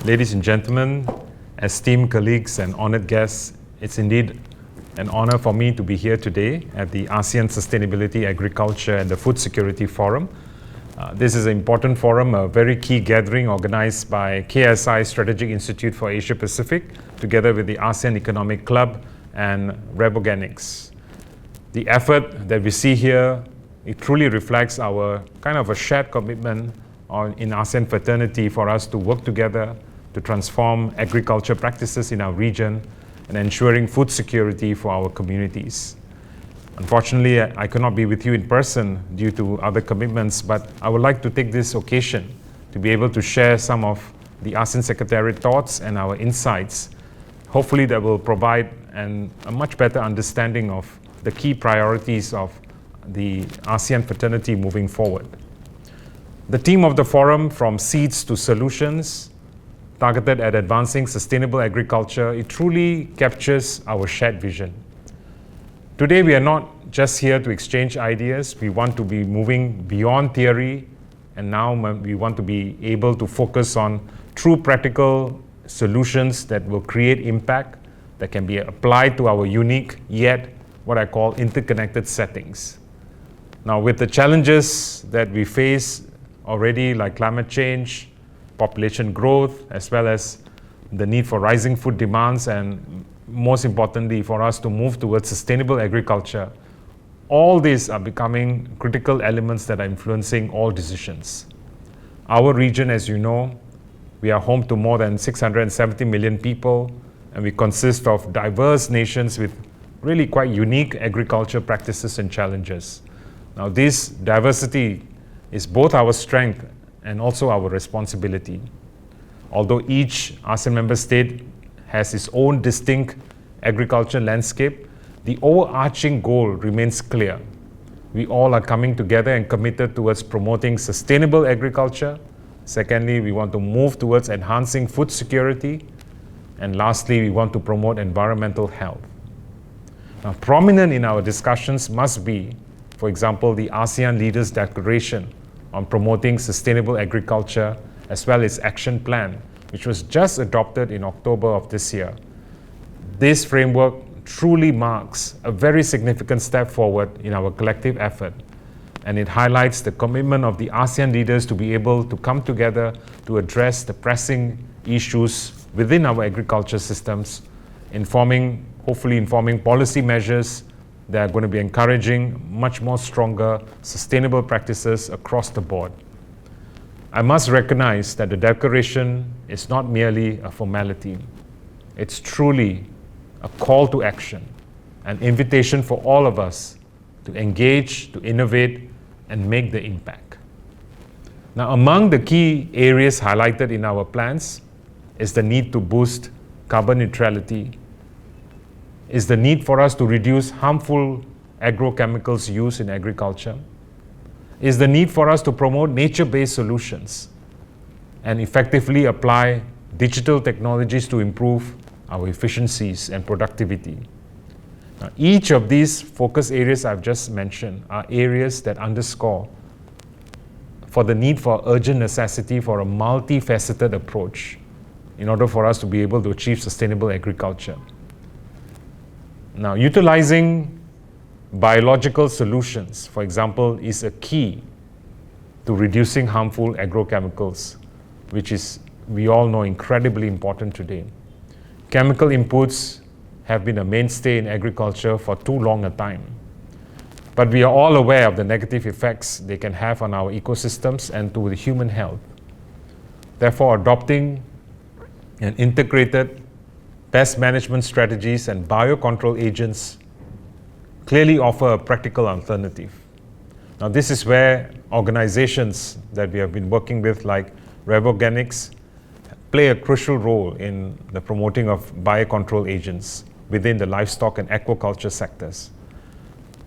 Ladies and gentlemen, esteemed colleagues and honored guests, it's indeed an honor for me to be here today at the ASEAN Sustainability Agriculture and the Food Security Forum. This is an important forum, a very key gathering organized by KSI Strategic Institute for Asia Pacific, together with the ASEAN Economic Club and Reboganics. The effort that we see here, it truly reflects our kind of a shared commitment in ASEAN fraternity for us to work together to transform agriculture practices in our region and ensuring food security for our communities. Unfortunately, I cannot be with you in person due to other commitments, but I would like to take this occasion to be able to share some of the ASEAN Secretariat thoughts and our insights. Hopefully that will provide a much better understanding of the key priorities of the ASEAN fraternity moving forward. The theme of the forum, From Seeds to Solutions, targeted at advancing sustainable agriculture, it truly captures our shared vision. Today, we are not just here to exchange ideas. We want to be moving beyond theory, and now we want to be able to focus on true practical solutions that will create impact that can be applied to our unique, yet what I call interconnected settings. Now, with the challenges that we face already, like climate change, population growth, as well as the need for rising food demands, and most importantly, for us to move towards sustainable agriculture, all these are becoming critical elements that are influencing all decisions. Our region, as you know, we are home to more than 670 million people, and we consist of diverse nations with really quite unique agriculture practices and challenges. Now, this diversity is both our strength and also our responsibility. Although each ASEAN member state has its own distinct agriculture landscape, the overarching goal remains clear. We all are coming together and committed towards promoting sustainable agriculture. Secondly, we want to move towards enhancing food security. And lastly, we want to promote environmental health. Now, prominent in our discussions must be, for example, the ASEAN Leaders' Declaration on promoting sustainable agriculture, as well as action plan, which was just adopted in October of this year. This framework truly marks a very significant step forward in our collective effort, and it highlights the commitment of the ASEAN leaders to be able to come together to address the pressing issues within our agriculture systems, hopefully informing policy measures that are going to be encouraging much more stronger, sustainable practices across the board. I must recognize that the declaration is not merely a formality. It's truly a call to action, an invitation for all of us to engage, to innovate, and make the impact. Now, among the key areas highlighted in our plans is the need to boost carbon neutrality, is the need for us to reduce harmful agrochemicals used in agriculture, is the need for us to promote nature-based solutions and effectively apply digital technologies to improve our efficiencies and productivity. Now, each of these focus areas I've just mentioned are areas that underscore for the need for urgent necessity for a multifaceted approach in order for us to be able to achieve sustainable agriculture. Now, utilizing biological solutions, for example, is a key to reducing harmful agrochemicals, which is, we all know, incredibly important today. Chemical inputs have been a mainstay in agriculture for too long a time. But we are all aware of the negative effects they can have on our ecosystems and to the human health. Therefore, adopting an integrated pest management strategies and biocontrol agents clearly offer a practical alternative. Now, this is where organizations that we have been working with, like Reboganics, play a crucial role in the promoting of biocontrol agents within the livestock and aquaculture sectors.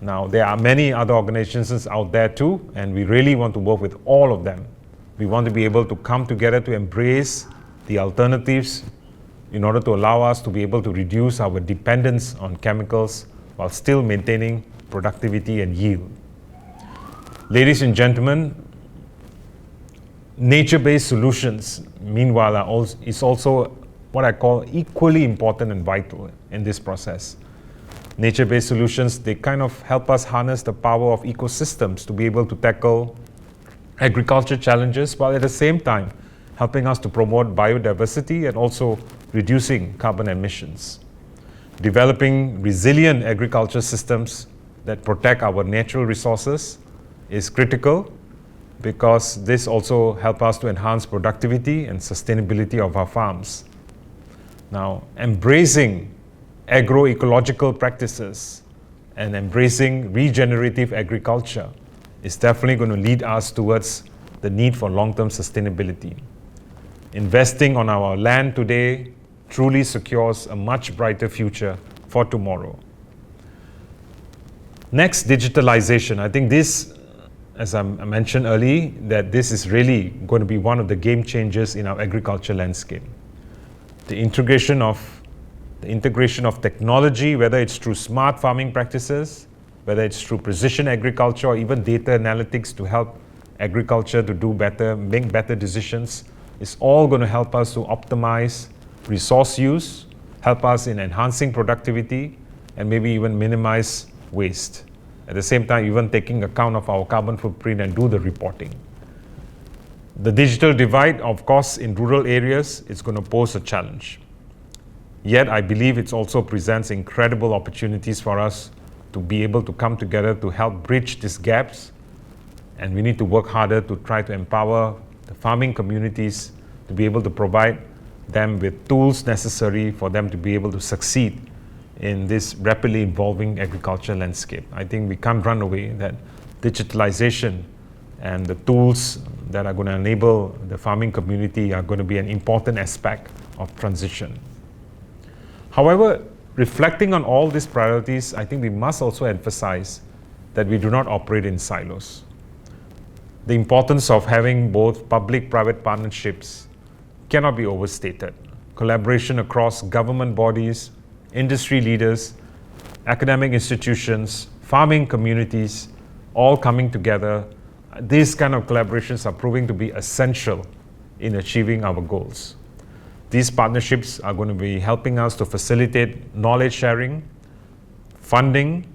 Now, there are many other organizations out there too, and we really want to work with all of them. We want to be able to come together to embrace the alternatives in order to allow us to be able to reduce our dependence on chemicals while still maintaining productivity and yield. Ladies and gentlemen, nature-based solutions, meanwhile, is also what I call equally important and vital in this process. Nature-based solutions, they kind of help us harness the power of ecosystems to be able to tackle agriculture challenges, while at the same time helping us to promote biodiversity and also reducing carbon emissions. Developing resilient agriculture systems that protect our natural resources is critical, because this also helps us to enhance productivity and sustainability of our farms. Now, embracing agroecological practices and embracing regenerative agriculture is definitely going to lead us towards the need for long-term sustainability. Investing on our land today truly secures a much brighter future for tomorrow. Next, digitalization. I think this, as I mentioned earlier, that this is really going to be one of the game changers in our agriculture landscape. The integration of technology, whether it's through smart farming practices, whether it's through precision agriculture, or even data analytics to help agriculture to do better, make better decisions, is all going to help us to optimize resource use, help us in enhancing productivity, and maybe even minimize waste. At the same time, even taking account of our carbon footprint and do the reporting. The digital divide, of course, in rural areas is going to pose a challenge. Yet, I believe it also presents incredible opportunities for us to be able to come together to help bridge these gaps. And we need to work harder to try to empower the farming communities to be able to provide them with tools necessary for them to be able to succeed in this rapidly evolving agriculture landscape. I think we can't run away that digitalization and the tools that are going to enable the farming community are going to be an important aspect of transition. However, reflecting on all these priorities, I think we must also emphasize that we do not operate in silos. The importance of having both public-private partnerships cannot be overstated. Collaboration across government bodies, industry leaders, academic institutions, farming communities, all coming together. These kind of collaborations are proving to be essential in achieving our goals. These partnerships are going to be helping us to facilitate knowledge sharing, funding,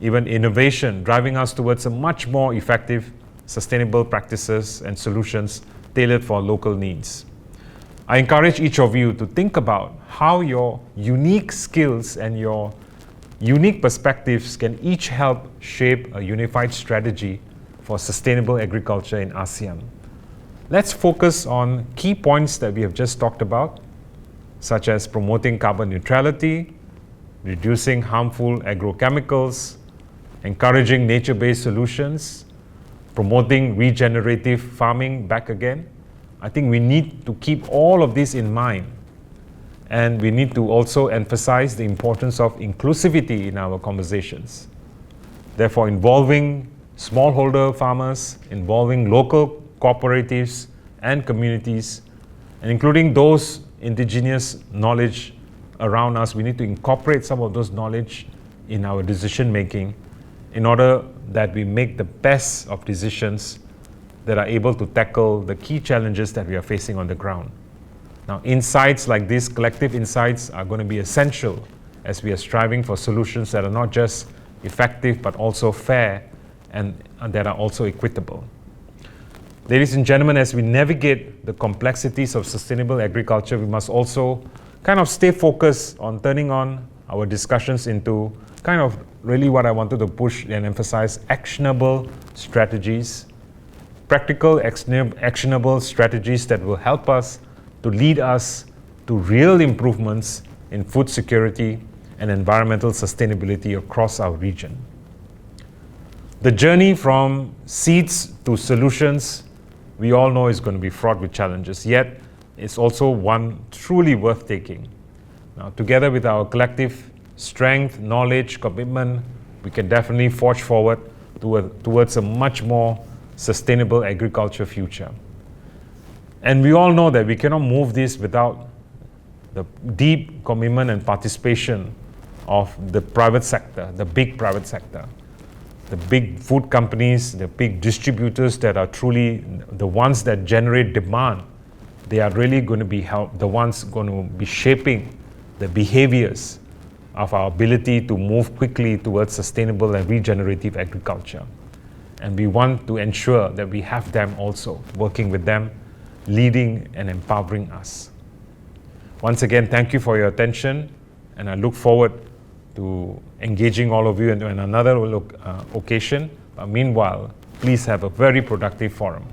even innovation, driving us towards a much more effective, sustainable practices and solutions tailored for local needs. I encourage each of you to think about how your unique skills and your unique perspectives can each help shape a unified strategy for sustainable agriculture in ASEAN. Let's focus on key points that we have just talked about, such as promoting carbon neutrality, reducing harmful agrochemicals, encouraging nature-based solutions, promoting regenerative farming back again. I think we need to keep all of this in mind, and we need to also emphasize the importance of inclusivity in our conversations. Therefore, involving smallholder farmers, involving local cooperatives and communities, and including those indigenous knowledge around us, we need to incorporate some of those knowledge in our decision making in order that we make the best of decisions that are able to tackle the key challenges that we are facing on the ground. Now, insights like these, collective insights, are going to be essential as we are striving for solutions that are not just effective but also fair and that are also equitable. Ladies and gentlemen, as we navigate the complexities of sustainable agriculture, we must also kind of stay focused on turning on our discussions into kind of really what I wanted to push and emphasize: actionable strategies, practical, actionable strategies that will help us to lead us to real improvements in food security and environmental sustainability across our region. The journey from seeds to solutions, we all know, is going to be fraught with challenges, yet it's also one truly worth taking. Now, together with our collective strength, knowledge, commitment, we can definitely forge forward towards a much more sustainable agriculture future. And we all know that we cannot move this without the deep commitment and participation of the private sector, the big private sector. the big food companies, the big distributors that are truly the ones that generate demand, they are really going to be the ones going to be shaping the behaviors of our ability to move quickly towards sustainable and regenerative agriculture. And we want to ensure that we have them also working with them, leading and empowering us. Once again, thank you for your attention, and I look forward to engaging all of you in another occasion. Meanwhile, please have a very productive forum.